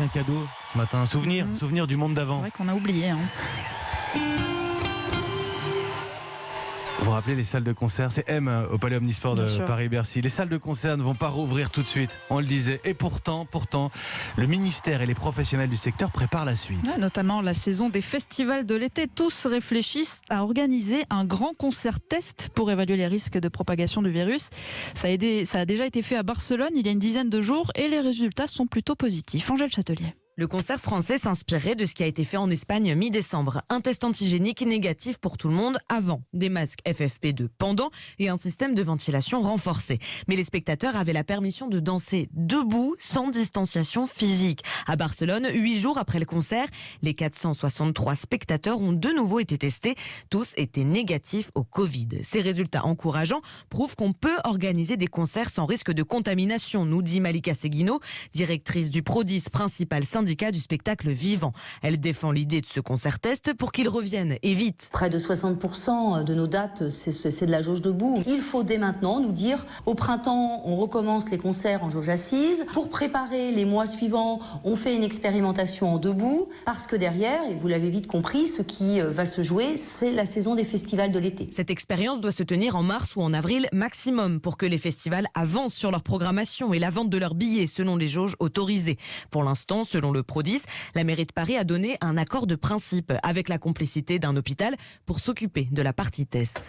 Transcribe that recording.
un cadeau ce matin, un souvenir du monde C'est d'avant. vrai qu'on a oublié. Vous vous rappelez les salles de concert? C'est M au Palais Omnisport Bien de sûr. Paris-Bercy. Les salles de concert ne vont pas rouvrir tout de suite, on le disait. Et pourtant, le ministère et les professionnels du secteur préparent la suite. Ouais, notamment la saison des festivals de l'été. Tous réfléchissent à organiser un grand concert test pour évaluer les risques de propagation du virus. Ça a déjà été fait à Barcelone il y a une dizaine de jours et les résultats sont plutôt positifs. Angèle Châtelier. Le concert français s'inspirait de ce qui a été fait en Espagne mi-décembre. Un test antigénique négatif pour tout le monde avant, des masques FFP2 pendant et un système de ventilation renforcé. Mais les spectateurs avaient la permission de danser debout sans distanciation physique. À Barcelone, 8 jours après le concert, les 463 spectateurs ont de nouveau été testés. Tous étaient négatifs au Covid. Ces résultats encourageants prouvent qu'on peut organiser des concerts sans risque de contamination, nous dit Malika Seguino, directrice du Prodis, principal syndicat du spectacle vivant. Elle défend l'idée de ce concert test pour qu'il revienne et vite. Près de 60% de nos dates, c'est de la jauge debout. Il faut dès maintenant nous dire, au printemps, on recommence les concerts en jauge assise. Pour préparer les mois suivants, on fait une expérimentation en debout, parce que derrière, et vous l'avez vite compris, ce qui va se jouer, c'est la saison des festivals de l'été. Cette expérience doit se tenir en mars ou en avril maximum pour que les festivals avancent sur leur programmation et la vente de leurs billets selon les jauges autorisées. Pour l'instant, selon le Prodis, la mairie de Paris a donné un accord de principe avec la complicité d'un hôpital pour s'occuper de la partie test.